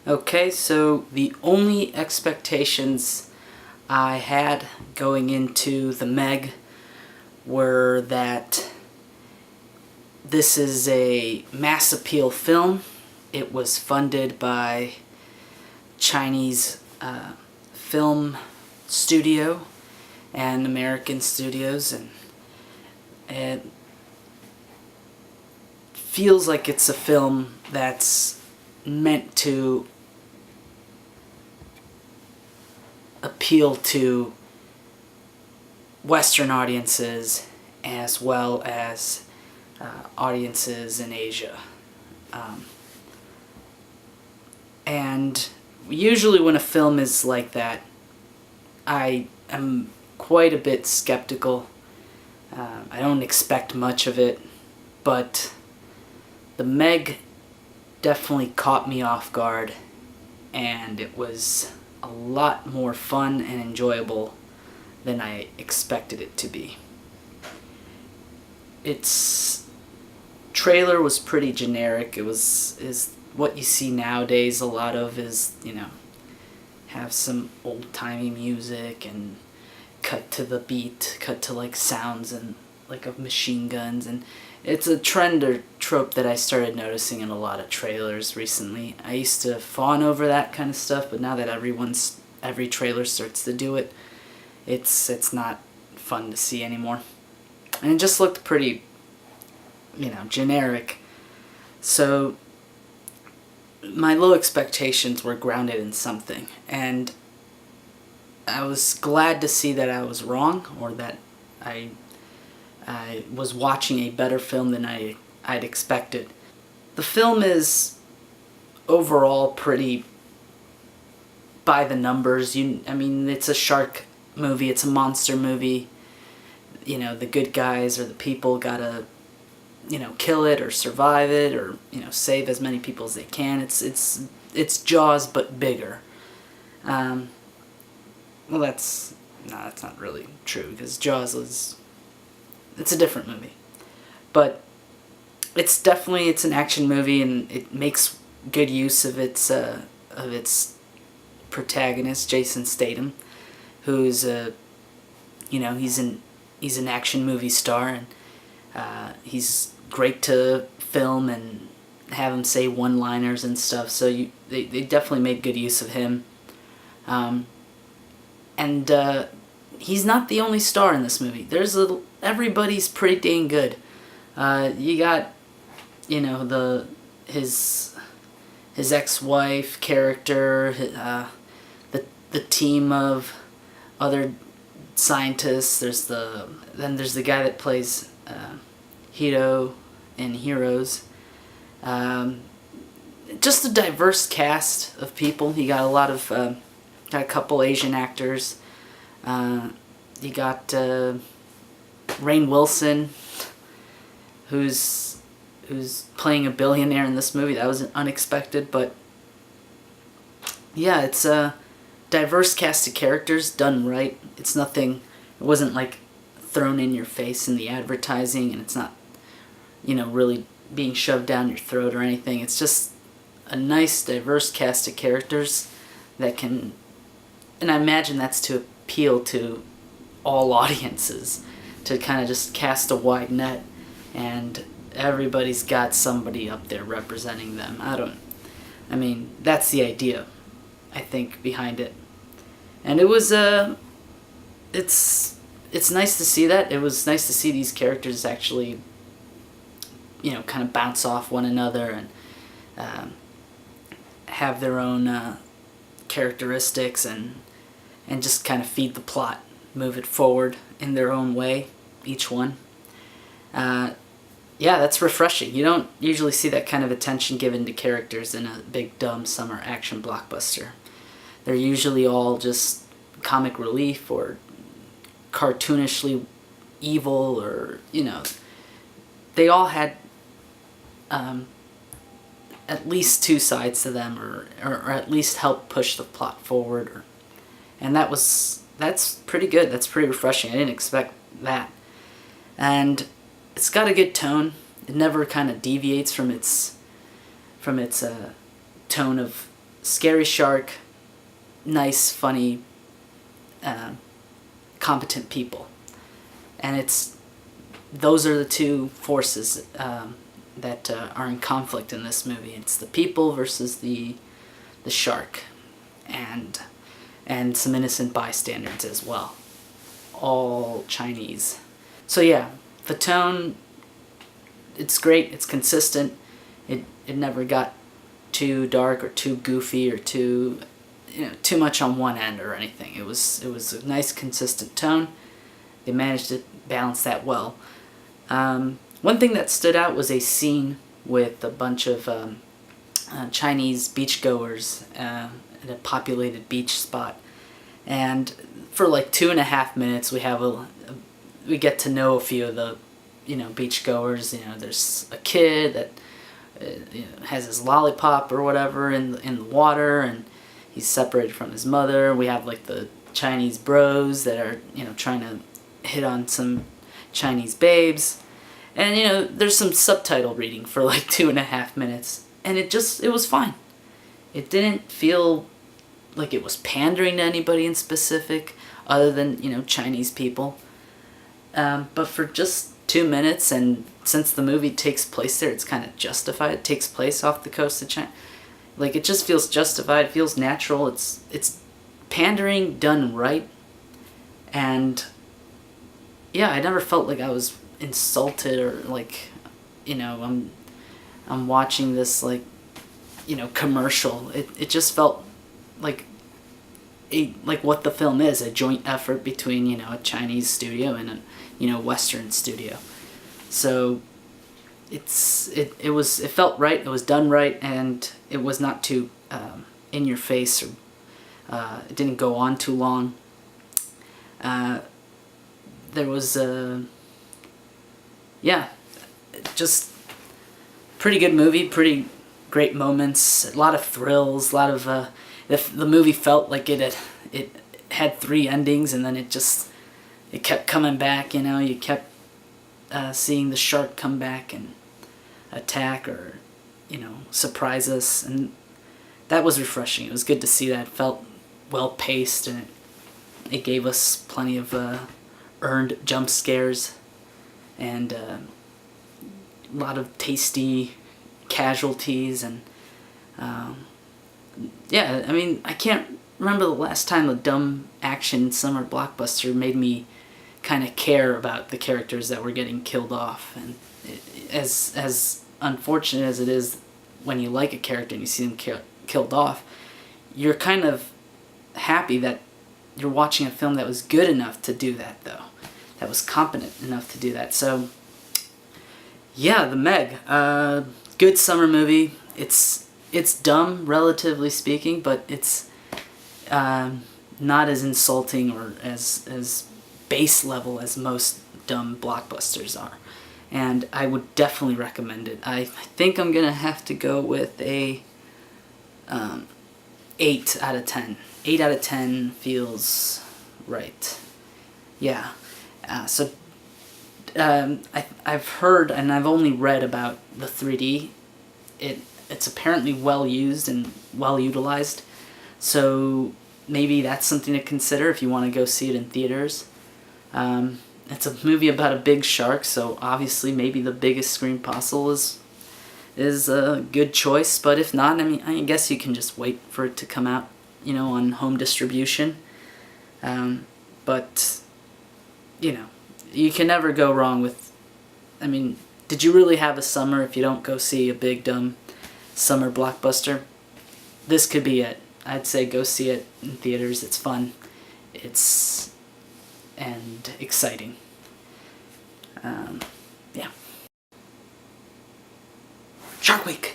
Okay, so the only expectations I had going into the Meg were that this is a mass appeal film. It was funded by Chinese film studio and American studios, and it feels like it's a film that's meant to appeal to Western audiences as well as audiences in Asia. And usually when a film is like that, I am quite a bit skeptical. I don't expect much of it, but the Meg definitely caught me off guard, and it was a lot more fun and enjoyable than I expected it to be. Its trailer was pretty generic. It is what you see nowadays a lot of, is, have some old-timey music and cut to the beat, cut to like sounds and like of machine guns, and it's a trend or trope that I started noticing in a lot of trailers recently. I used to fawn over that kind of stuff, but now that every trailer starts to do it, it's not fun to see anymore. And it just looked pretty, generic. So my low expectations were grounded in something, and I was glad to see that I was wrong, or that I was watching a better film than I'd expected. The film is overall pretty by the numbers. It's a shark movie, it's a monster movie. The good guys or the people gotta, kill it or survive it, or, save as many people as they can. It's Jaws, but bigger. Well, that's not really true, because Jaws it's a different movie. But it's an action movie, and it makes good use of its protagonist, Jason Statham, who's he's an action movie star, and he's great to film and have him say one-liners and stuff. So they definitely made good use of him. And he's not the only star in this movie. Everybody's pretty dang good. You got, his ex-wife character, the team of other scientists. There's the guy that plays Hiro in Heroes. Just a diverse cast of people. You got got a couple Asian actors. You got Rainn Wilson, who's playing a billionaire in this movie. That was unexpected, but yeah, it's a diverse cast of characters done right. It wasn't like thrown in your face in the advertising, and it's not, really being shoved down your throat or anything. It's just a nice, diverse cast of characters that can, and I imagine that's to appeal to all audiences, to kind of just cast a wide net, and everybody's got somebody up there representing them. That's the idea, I think, behind it. And it was, it's nice to see that. It was nice to see these characters actually, kind of bounce off one another and have their own characteristics, and just kind of feed the plot, move it forward in their own way, each one. Yeah, that's refreshing. You don't usually see that kind of attention given to characters in a big, dumb summer action blockbuster. They're usually all just comic relief or cartoonishly evil, or, they all had at least two sides to them, or at least help push the plot forward. And that's pretty good. That's pretty refreshing. I didn't expect that. And it's got a good tone. It never kind of deviates from its tone of scary shark, nice, funny, competent people. And those are the two forces that are in conflict in this movie. It's the people versus the shark, and some innocent bystanders as well, all Chinese. So yeah, the tone, it's great, it's consistent. It never got too dark or too goofy or too much on one end or anything. It was a nice consistent tone. They managed to balance that well. One thing that stood out was a scene with a bunch of Chinese beachgoers at a populated beach spot, and for like 2.5 minutes we get to know a few of the beachgoers. There's a kid that has his lollipop or whatever in the water, and he's separated from his mother. We have like the Chinese bros that are trying to hit on some Chinese babes, and there's some subtitle reading for like 2.5 minutes, and it was fine. It didn't feel like it was pandering to anybody in specific other than Chinese people, but for just 2 minutes, and since the movie takes place there, it's kind of justified. It takes place off the coast of China. Like, it just feels justified. It feels natural. It's pandering done right. And yeah, I never felt like I was insulted or like, I'm watching this like, commercial. It just felt like what the film is, a joint effort between, a Chinese studio and a Western studio. So it felt right, it was done right, and it was not too in your face, or it didn't go on too long. There was just pretty good movie, pretty great moments, a lot of thrills, a lot of the movie felt like it had 3 endings, and then it kept coming back. You kept seeing the shark come back and attack or surprise us, and that was refreshing. It was good to see that. It felt well paced, and it gave us plenty of earned jump scares, and a lot of tasty casualties, and yeah, I mean, I can't remember the last time a dumb action summer blockbuster made me kind of care about the characters that were getting killed off. And as unfortunate as it is when you like a character and you see them killed off, you're kind of happy that you're watching a film that was good enough to do that, though. That was competent enough to do that. So, yeah, The Meg. Good summer movie. It's dumb, relatively speaking, but it's not as insulting or as base level as most dumb blockbusters are. And I would definitely recommend it. I think I'm going to have to go with a 8 out of 10. 8 out of 10 feels right. Yeah. I've heard, and I've only read about the 3D. It's apparently well used and well utilized. So maybe that's something to consider if you want to go see it in theaters. It's a movie about a big shark, so obviously maybe the biggest screen possible is a good choice. But if not, I mean, I guess you can just wait for it to come out, on home distribution. But you can never go wrong with. I mean, did you really have a summer if you don't go see a big dumb summer blockbuster? This could be it. I'd say go see it in theaters. It's fun. And exciting. Yeah. Shark Week!